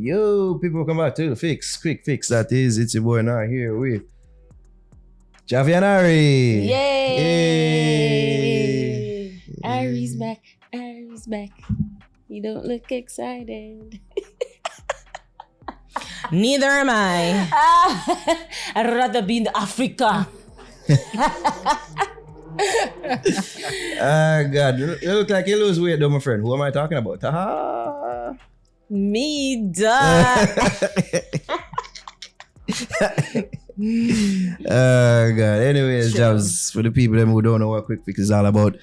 Yo, people come back to the Quik Fix. That is, it's your boy now here with Sha'Carri. Yay! Ari's back. You don't look excited. Neither am I. I'd rather be in Africa. God, you look like you lose weight though, my friend. Who am I talking about? Me, duh. God. Anyways, Jobs, for the people them who don't know what Quik Fix is all about,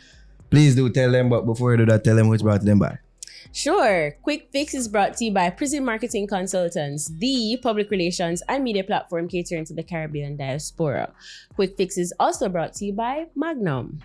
please do tell them, but before you do that, tell them what's brought them by. Sure. Quik Fix is brought to you by Prison Marketing Consultants, the public relations and media platform catering to the Caribbean diaspora. Quik Fix is also brought to you by Magnum.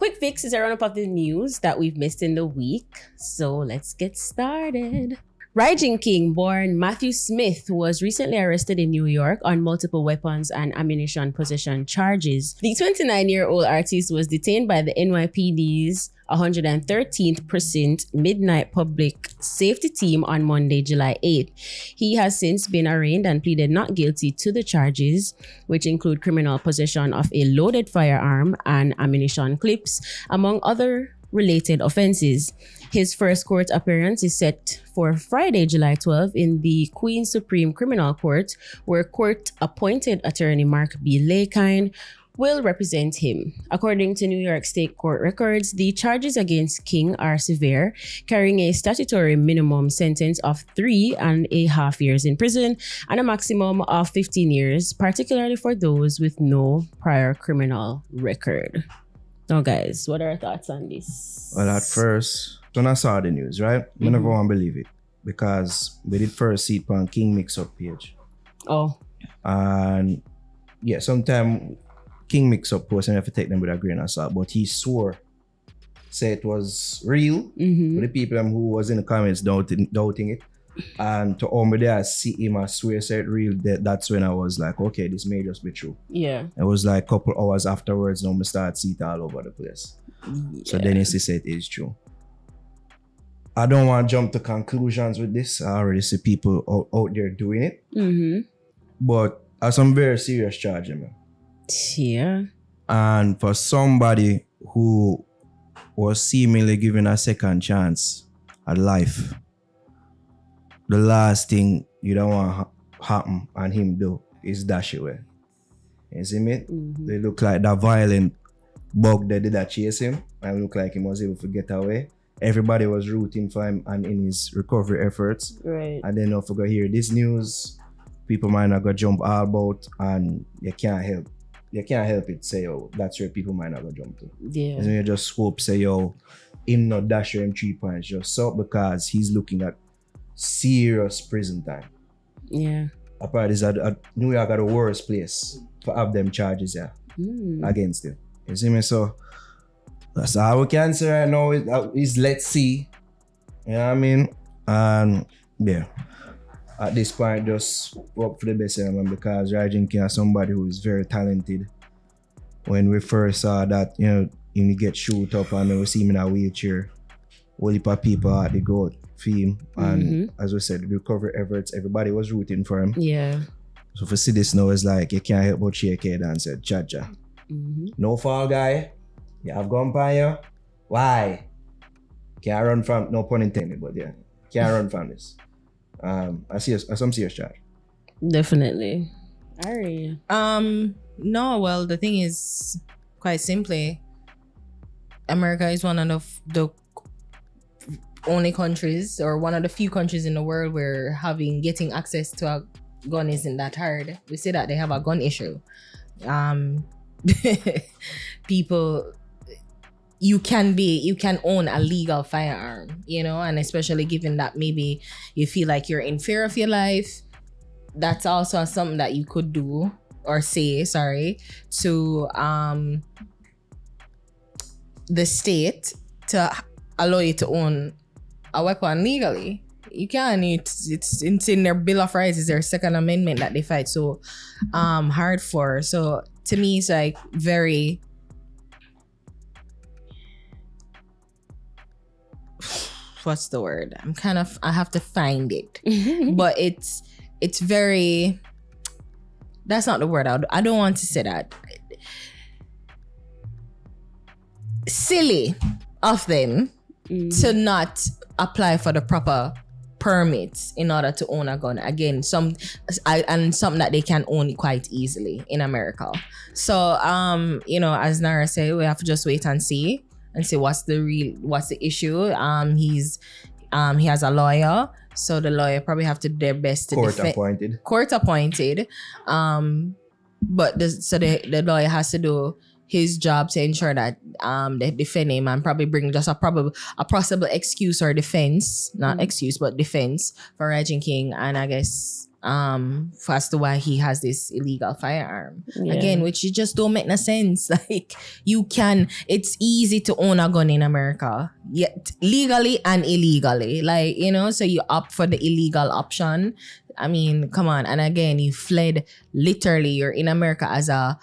Quik Fix is a roundup of the news that we've missed in the week. So let's get started. Rygin King, born Matthew Smith, was recently arrested in New York on multiple weapons and ammunition possession charges. The 29-year-old artist was detained by the NYPD's 113th Precinct Midnight Public Safety Team on Monday, July 8th. He has since been arraigned and pleaded not guilty to the charges, which include criminal possession of a loaded firearm and ammunition clips, among other related offenses. His first court appearance is set for Friday, July 12 in the Queen's Supreme Criminal Court, where court-appointed attorney Mark B. Lakine will represent him. According to New York State Court records, the charges against King are severe, carrying a statutory minimum sentence of 3.5 years in prison and a maximum of 15 years, particularly for those with no prior criminal record. Now, guys, what are our thoughts on this? Well, at first, when I saw the news, right? I never want to believe it because we did first see it on King Mix-Up page. Oh. And yeah, sometime King Mix-Up post and you have to take them with a grain of salt, but he swore, say it was real. But the people who was in the comments doubting it. And to me there, I see him, I swear, say it real. That's when I was like, okay, this may just be true. Yeah. It was like a couple hours afterwards, now I start seeing it all over the place. Yeah. So then he said it is true. I don't want to jump to conclusions with this. I already see people out there doing it. But some very serious charges, man. Yeah. And for somebody who was seemingly given a second chance at life, the last thing you don't want to happen and him do is dash away. You see me? They look like that violent bug that did that chase him and look like he was able to get away. Everybody was rooting for him and in his recovery efforts. Right. And then if you go hear this news, people might not go jump all about and you can't help. You can't help it, say, yo, that's where people might not go jump to. Yeah. And you just hope, say, yo, him not dash him 3 points just so because he's looking at serious prison time. Yeah. Apparently, New York are the worst place to have them charges against him. You see me? So that's all we can say right now is let's see. You know what I mean? And yeah. At this point, just hope for the best, man, because Rygin King is somebody who is very talented. When we first saw that, you know, he get shoot up and we see him in a wheelchair, all the people had to go for him. And as we said, the recovery efforts, everybody was rooting for him. Yeah. So for see this now, it's like, you can't help but shake head and say, Chacha. No fall guy, you have gun by you. Why? Can't run from, no pun intended, but yeah, can't run from this. I see some serious charge. Definitely. Ari. No, well, the thing is, quite simply, America is one of the only countries or one of the few countries in the world where getting access to a gun isn't that hard. We say that they have a gun issue. People, you can own a legal firearm, you know, and especially given that maybe you feel like you're in fear of your life, that's also something that you could do or say, to the state to allow you to own a weapon legally. You can. It's in their Bill of Rights, it's their Second Amendment that they fight so hard for. So to me, it's like very what's the word? I have to find it. But it's very, that's not the word. I don't want to say that. Silly of them to not apply for the proper permits in order to own a gun. Again, something that they can own quite easily in America. So, as Nara said, we have to just wait and see what's the issue. He has a lawyer, so the lawyer probably have to do their best to court appointed. But the lawyer has to do his job to ensure that they defend him and probably bring just a possible excuse or defense, not excuse but defense for Rygin King, and I guess as to why he has this illegal firearm again, which you just don't make no sense. Like, it's easy to own a gun in America, yet legally and illegally, like, so you opt for the illegal option. I mean, come on. And again, you fled, literally, you're in America as a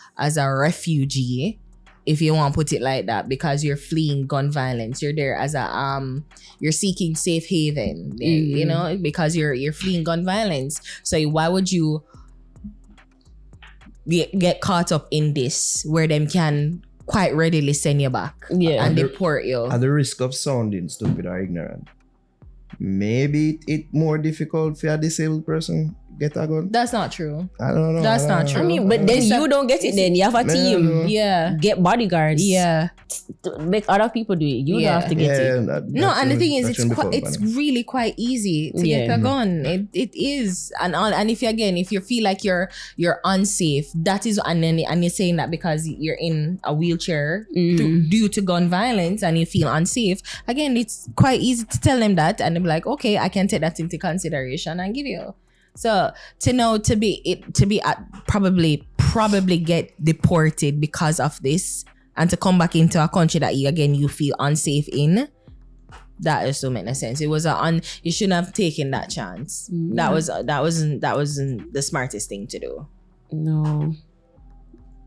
refugee, if you want to put it like that, because you're fleeing gun violence. You're there as you're seeking safe haven, because you're fleeing gun violence. So why would you get caught up in this where them can quite readily send you back and deport you? At the risk of sounding stupid or ignorant, maybe it's more difficult for a disabled person get a gun. That's not true. I don't know. That's not true. I mean, but then you don't get it. Then you have a team. Yeah. Get bodyguards. Yeah. Make other people do it. You don't have to get it. And the thing is, it's really quite easy to get a gun. It is, and if you feel like you're unsafe, that is, and you're saying that because you're in a wheelchair due to gun violence and you feel unsafe. Again, it's quite easy to tell them that, and they're like, okay, I can take that into consideration and give you. So to be probably get deported because of this, and to come back into a country that you feel unsafe in, that just don't make no sense. It was you shouldn't have taken that chance. That wasn't the smartest thing to do. No.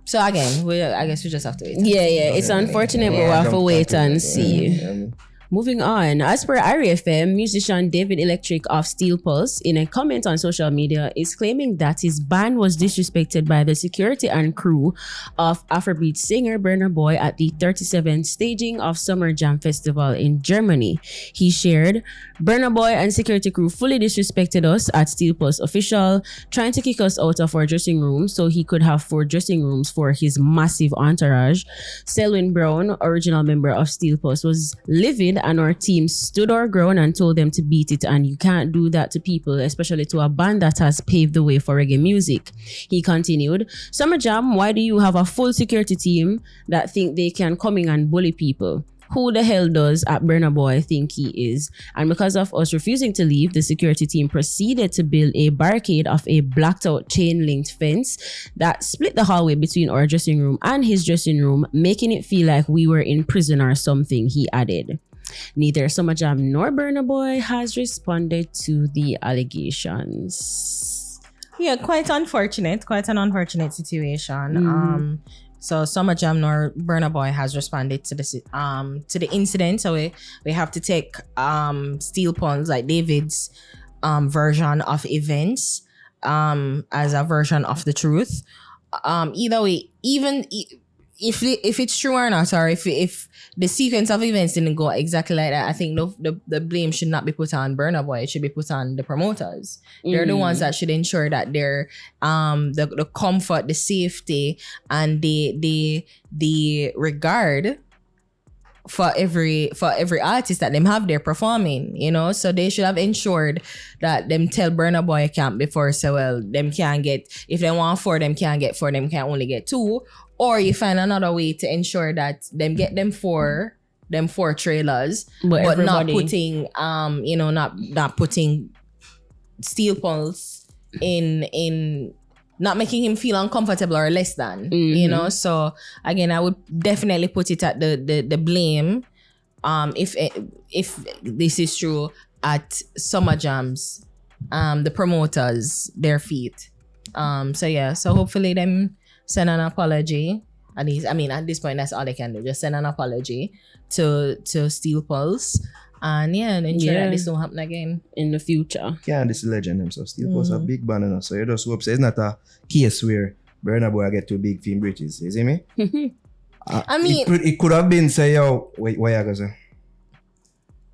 So again, I guess we just have to wait. It's unfortunate, but we'll have to wait and see. Moving on, as per RFM, musician David Electric of Steel Pulse, in a comment on social media, is claiming that his band was disrespected by the security and crew of Afrobeat singer Burna Boy at the 37th staging of Summer Jam Festival in Germany. He shared, "Burna Boy and security crew fully disrespected us at Steel Pulse official, trying to kick us out of our dressing room so he could have 4 dressing rooms for his massive entourage." Selwyn Brown, original member of Steel Pulse, was livid, and our team stood our ground and told them to beat it, and you can't do that to people, especially to a band that has paved the way for reggae music. He continued, "Summer Jam, why do you have a full security team that think they can come in and bully people? Who the hell does at Burna Boy think he is?" And because of us refusing to leave, the security team proceeded to build a barricade of a blacked out chain-linked fence that split the hallway between our dressing room and his dressing room, making it feel like we were in prison or something, he added. Neither Summer Jam nor Burna Boy has responded to the allegations. Yeah, quite an unfortunate situation. So Summer Jam nor Burna Boy has responded to the incident. So we have to take Steel Pulse, like David's version of events, as a version of the truth. Either way, even if it's true or not, or if the sequence of events didn't go exactly like that, I think the blame should not be put on Burna Boy. It should be put on the promoters. They're the ones that should ensure that they're the comfort, the safety, and the regard for every artist that them have there performing, so they should have ensured that them tell Burna Boy camp before, so well, them can't get, if they want 4, them can't get 4, them can only get 2, or you find another way to ensure that them get them 4 trailers, but not putting not putting Steel Pulse in not making him feel uncomfortable or less than, So again, I would definitely put it at the blame, if this is true, at Summer Jam's, the promoters, their feet. So hopefully them send an apology. At least, at this point, that's all they can do. Just send an apology to Steel Pulse, and ensure that this don't happen again in the future. Can't this legend himself still post a big banner now. So you just hope so it's not a case where Burna Boy get too big film bridges. You see me? I mean, it could have been say, yo, wait, where you go say?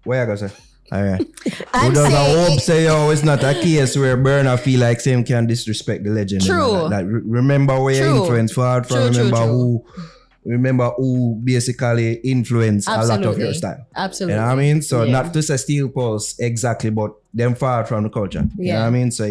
Where you go say? Alright. I'm Who does saying hope say, yo, it's not a case where Burna feel like same can disrespect the legend. True. Like, remember where your influence forward from, remember who basically influenced a lot of your style. Absolutely. You know what I mean? So not to say Steel Pulse exactly, but them far from the culture. You know what I mean? So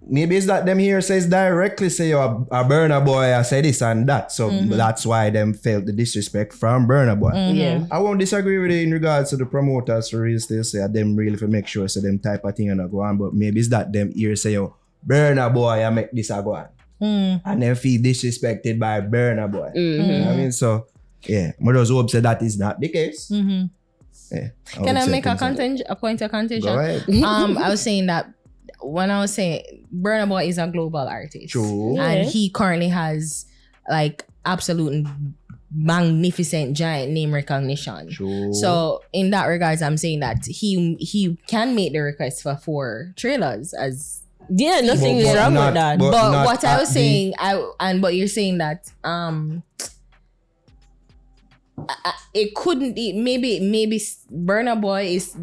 maybe it's that them here says directly say a Burna Boy I say this and that. So that's why them felt the disrespect from Burna Boy. Yeah. I won't disagree with it in regards to the promoters for real still say them really for make sure so them type of thing and go on. But maybe it's that them here say Burna Boy I make this a go on. And then feel disrespected by Burna Boy. You know what I mean? So yeah, I just hope say that is not the case. Yeah, Can I make a point of contention? Go ahead. I was saying that when I was saying Burna Boy is a global artist. True. And he currently has like absolute magnificent giant name recognition. True. So in that regards, I'm saying that he can make the request for 4 trailers as nothing is wrong with that. But what I was saying, but you're saying that it couldn't be, maybe Burna Boy is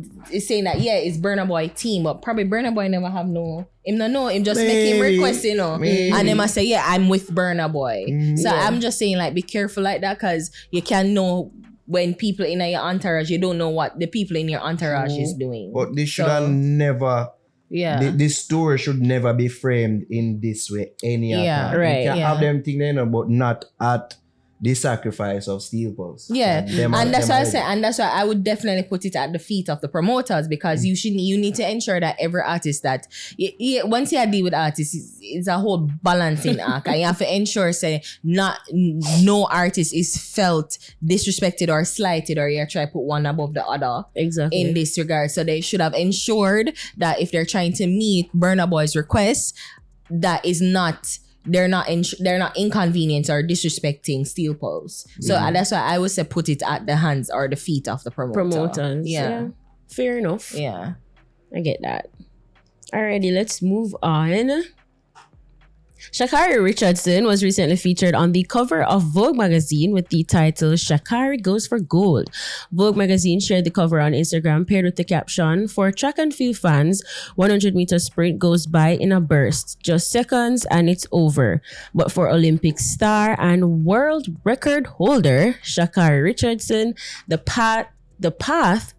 saying that it's Burna Boy team, but probably Burna Boy never have him just make him request, and then I say I'm with Burna Boy. So I'm just saying like be careful like that, because you can know when people in your entourage, you don't know what the people in your entourage is doing. But this should have never. Yeah. This story should never be framed in this way. Right. You can have them thing but not at the sacrifice of Steel Pulse. Yeah. And that's why I said, and that's why I would definitely put it at the feet of the promoters, because you need to ensure that every artist that once you deal with artists, it's a whole balancing act. And you have to ensure no artist is felt disrespected or slighted, or you try to put one above the other. Exactly. In this regard. So they should have ensured that if they're trying to meet Burna Boy's requests, that is not they're not inconvenienced or disrespecting Steel Pulse. So that's why I would say put it at the hands or the feet of the promoters. Yeah. Fair enough. Yeah. I get that. Alrighty, let's move on. Sha'Carri Richardson was recently featured on the cover of Vogue magazine with the title Sha'Carri Goes for Gold. Vogue magazine shared the cover on Instagram paired with the caption, "For track and field fans, 100-meter sprint goes by in a burst, just seconds and it's over. But for Olympic star and world record holder Sha'Carri Richardson, the path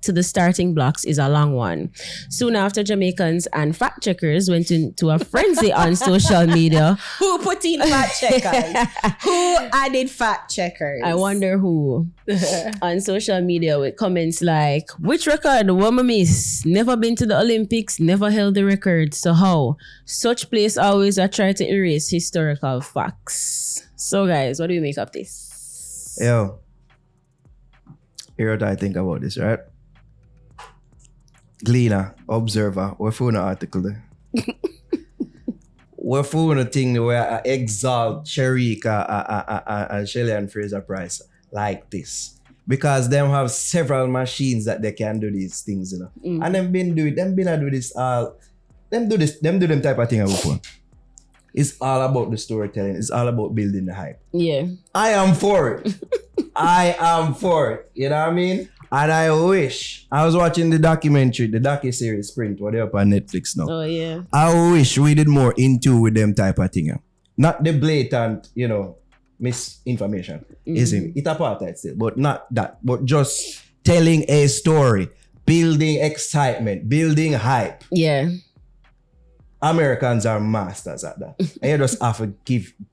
to the starting blocks is a long one." Soon after, Jamaicans and fact checkers went into a frenzy on social media. Who put in fact checkers? Who added fact checkers? I wonder who. On social media with comments like, "Which record? Woman miss? Never been to the Olympics, never held the record. So how? Such place always try to erase historical facts." So guys, what do you make of this? Yo. Here's what I think about this, right? Gleaner, Observer, we're for an article there. We're for a thing where I exalt Sharika and Shelley and Fraser Price like this. Because them have several machines that they can do these things, And them been do this them do them type of thing before. It's all about the storytelling. It's all about building the hype. Yeah. I am for it. I am for it. You know what I mean? And I wish. I was watching the docu-series Sprint, what they up on Netflix now. Oh, yeah. I wish we did more into with them type of thing. Not the blatant, misinformation. It's apartheid still, but not that. But just telling a story, building excitement, building hype. Yeah. Americans are masters at that. And you just have to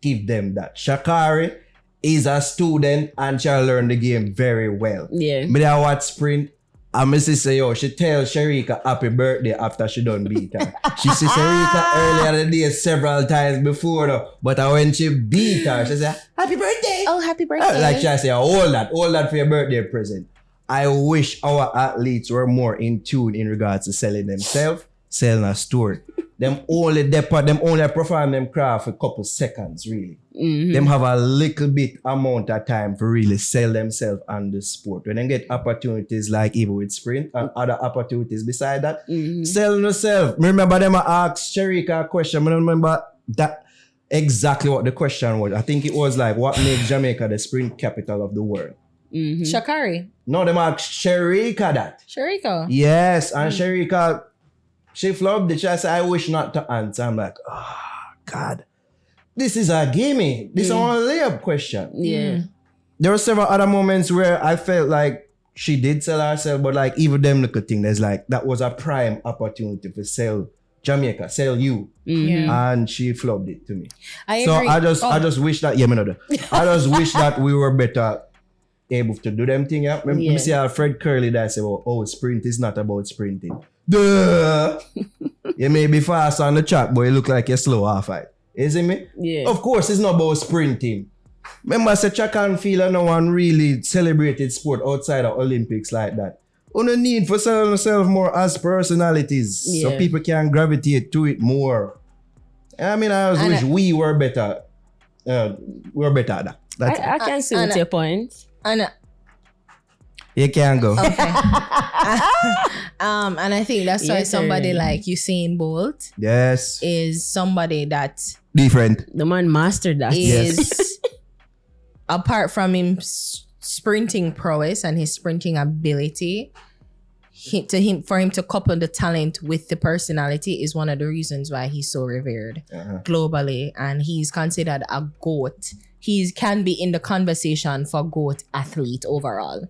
give them that. Sha'Carri is a student and she'll learn the game very well. Yeah. But I watch Sprint and my sister, she tell Sharika happy birthday after she done beat her. She see Sharika earlier in the day several times before though. But when she beat her, she say, "Happy birthday." Oh, happy birthday. Like she say, hold that for your birthday present. I wish our athletes were more in tune in regards to selling themselves, selling a story. them only perform them craft for a couple seconds, really. Them have a little bit amount of time to really sell themselves on the sport. When they get opportunities like even with sprint and other opportunities beside that, sell yourself. Remember them asked Sharika a question. I don't remember that exactly what the question was. I think it was like, what makes Jamaica the sprint capital of the world? Sha'Carri. No, them asked Sharika that. Sharika. Yes, and Sharika, she flubbed it. She said, I wish not to answer. I'm like, oh, God. This is a gimme. This is a layup question. Yeah. There were several other moments where I felt like she did sell herself, but like even them little thing, there's like, that was a prime opportunity to sell Jamaica, sell you. And she flubbed it to me. I So agree. I just wish that, I just wish that we were better able to do them thing. Yeah. Let me see how Fred Curley that say, oh, sprint is not about sprinting. Duh. You may be fast on the track, but you look like you're slow half fight. You see me? Yeah. Of course, it's not about sprinting. Remember, I said track and field and no one really celebrated sport outside of Olympics like that. On the need for selling yourself more as personalities so people can gravitate to it more. I mean, I just wish we were better. We were better at that. That's I can see with your point. And you can go. okay. And I think that's why somebody like Usain Bolt Yes. is somebody that Different. The man mastered that. is apart from him sprinting prowess and his sprinting ability, for him to couple the talent with the personality is one of the reasons why he's so revered globally, and he's considered a GOAT. He can be in the conversation for GOAT athlete overall.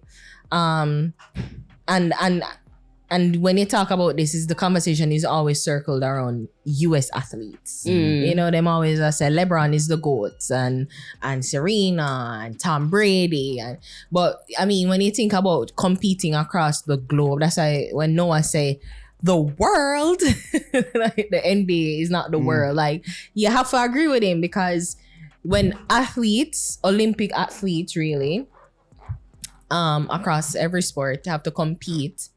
And when you talk about this, the conversation is always circled around US athletes. You know, them always say LeBron is the GOAT and Serena and Tom Brady. But I mean, when you think about competing across the globe, that's why when Noah say the world, like the NBA is not the world. Like, you have to agree with him, because when athletes, Olympic athletes really, across every sport have to compete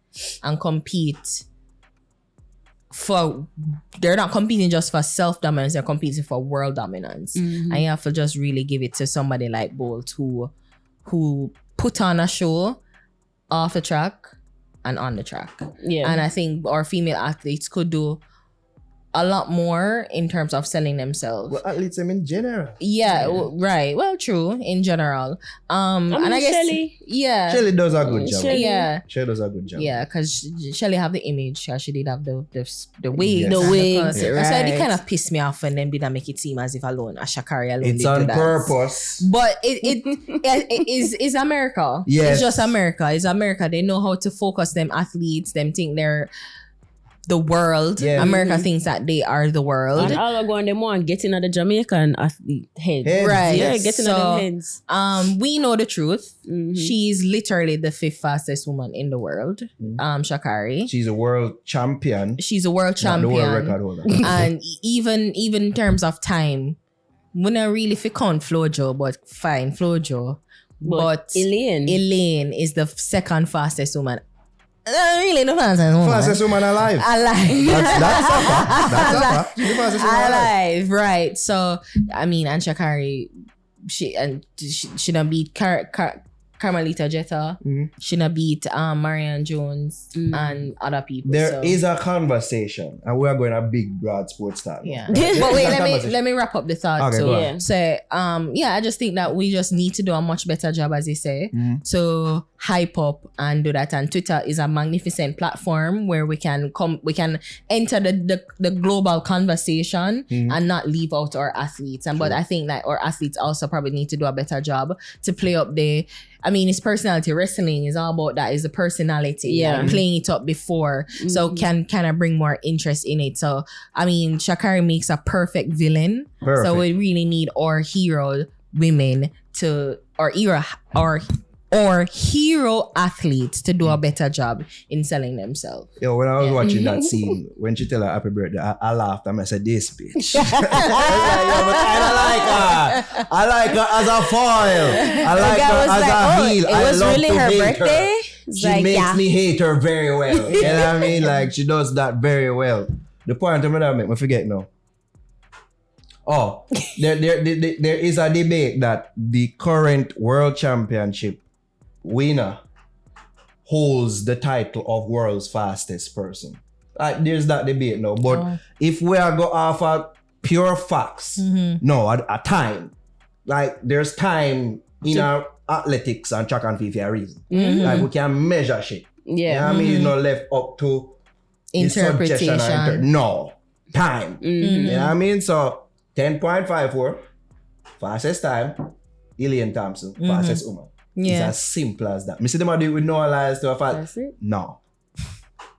for, they're not competing just for self-dominance, they're competing for world dominance. And you have to just really give it to somebody like Bolt who put on a show off the track and on the track. And I think our female athletes could do a lot more in terms of selling themselves. Well, athletes in general. Right. Well, true, in general. And I guess Shelly. Shelly does a good job. Shelly. Shelly does a good job. Yeah, because Shelly have the image. She did have the wigs. Yes. The wigs, That's why they right. kind of pissed me off when them didn't make it seem as if Sha'Carri alone It's did on that. purpose. But it is America. Yes. It's just America. It's America. They know how to focus them athletes. Them think they're the world. Yeah. America thinks that they are the world. And all are going, them want getting at the Jamaican athlete head. Right. Yeah, Yes. getting at them heads. We know the truth. She's literally the 5th fastest woman in the world. Sha'Carri. She's a world champion. She's a world Not the champion. world record holder. And even in terms of time, we not really fit count Flojo, but fine, Flojo. But Elaine is the 2nd fastest woman. Really the fastest woman. Fastest woman alive. Alive. That's a fact. That's a fact. She's the fastest woman alive. Alive, right. So, I mean, and Sha'Carri, she done beat Carmelita Jetta. She done beat Marianne Jones and other people. There is a conversation, and we are going a big, broad sports talk. Yeah. Right? But wait, There's a conversation. let me wrap up the thought. Okay, go on. So, I just think that we just need to do a much better job, as you say, to hype up and do that. And Twitter is a magnificent platform where we can enter the global conversation and not leave out our athletes. But I think that our athletes also probably need to do a better job to play up it's personality. Wrestling is all about that. Is the personality. Yeah. Like playing it up before. So can kind of bring more interest in it. So, Sha'Carri makes a perfect villain. Perfect. So we really need our hero women or hero athletes to do a better job in selling themselves. Yo, when I was watching that scene, when she tell her happy birthday, I laughed and I said, this bitch. I was like, yo, but I like her. I like her as a foil. I like her as a heel. It was I love really to her hate birthday? Her. She makes me hate her very well. You know what I mean? Like, she does that very well. The point I'm gonna make me forget now. Oh, there is a debate that the current world championship winner holds the title of world's fastest person. There's that debate now. But if we are go off of pure facts, no, a time. Like there's time in our athletics and track and field for a reason. Like we can measure shit. Yeah. You know what I mean? It's not left up to Interpretation. No. Time. You know what I mean? So 10.54, fastest time, Elaine Thompson, fastest woman. Yeah. It's as simple as that. Me see them do it with no lies to a fact. That's it. No.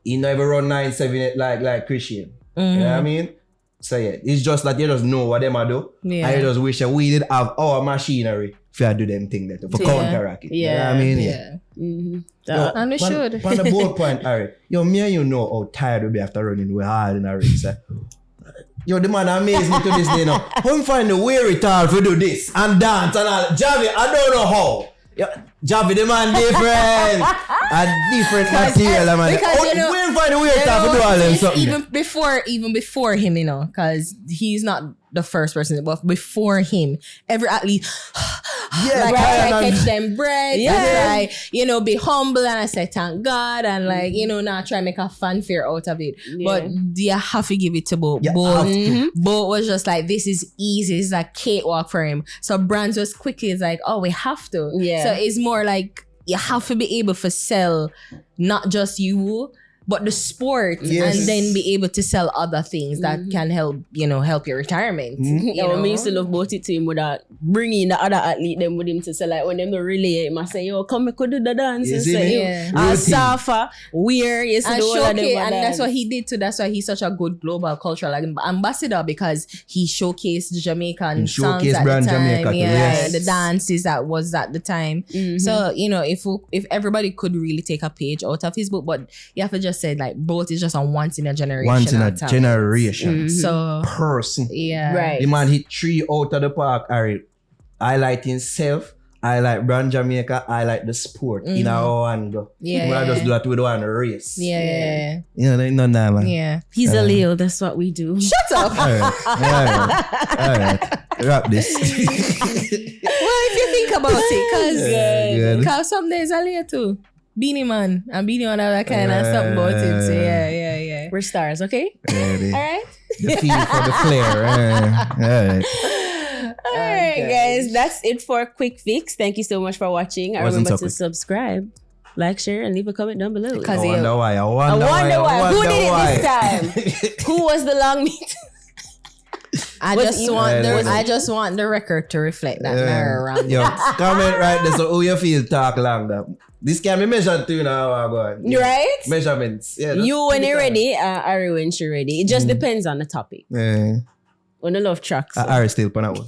He never run 9.78 like Christian. You know what I mean? So yeah, it's just that you just know what them do. Yeah. And you just wish that we did have our machinery for do them thing that for counteract it. You know what I mean? Yeah. Yo, And we should. On the board point, Harry. Yo, me and you know how tired we be after running way hard in a race. Yo, the man amazed me to this day now. How you find the wherewithal to do this and dance and all? Javi, I don't know how. Yo, Javi, the man different. A different material, man. Because, you know, where you find the wherewithal to do all them something? Even before him, you know, because he's not the first person, but before him, every athlete Yeah, like right. I catch them bread, Yeah. and like, you know, be humble and I say thank God and like, you know, not try to make a fanfare out of it. Yeah. But you have to give it to Bo. Yeah, Bo, have to. Bo was just like, this is easy. It's a cakewalk for him. So brands was quickly is like, oh, we have to. Yeah. So it's more like you have to be able to sell not just you, but the sport, Yes. and then be able to sell other things that can help, you know, help your retirement. You Yeah, when know? me used to love about it to him with that bringing the other athlete them with him to say like when them don't relay him, I say, yo, come we could do the dance You and see say, me? yo, Yeah. and Routine. Safa, where you see And the whole of them showcase, a and that's dance. what he did too. That's why he's such a good global cultural ambassador, because he showcased Jamaican He songs showcased at brand the time. Jamaica too, yes. The dances that was at the time. So you know, if everybody could really take a page out of his book, but you have to just say like both is just a once in a generation. Once in a talent. generation. So Person. yeah, Right. The man hit 3 out of the park, Harry. I like himself. I like brand Jamaica. I like the sport. In our one go. Yeah, We yeah. just do that with one race. Yeah. You know, there ain't none that, man. Yeah. He's a Leo, that's what we do. Shut up. All right. Wrap this. Well, if you think about it, Good. because some days I later too. Beanie Man and Beanie Man have that kind of something about him. So yeah. We're stars, okay? Ready. All right. The feel for the flair. All right. All right, guys. That's it for Quik Fix. Thank you so much for watching. Wasn't Remember so to subscribe, like, share, and leave a comment down below. Because I wonder why. I wonder why. Who did it this time? Who was the long meet? I just want the record to reflect that narrow round. Yo, comment right there. So who you feel talk longer? This can be measured too now. Right? Measurements. Yeah. You when you're ready, Ari when she ready. It just depends on the topic. Yeah. On the love tracks. I still put that one.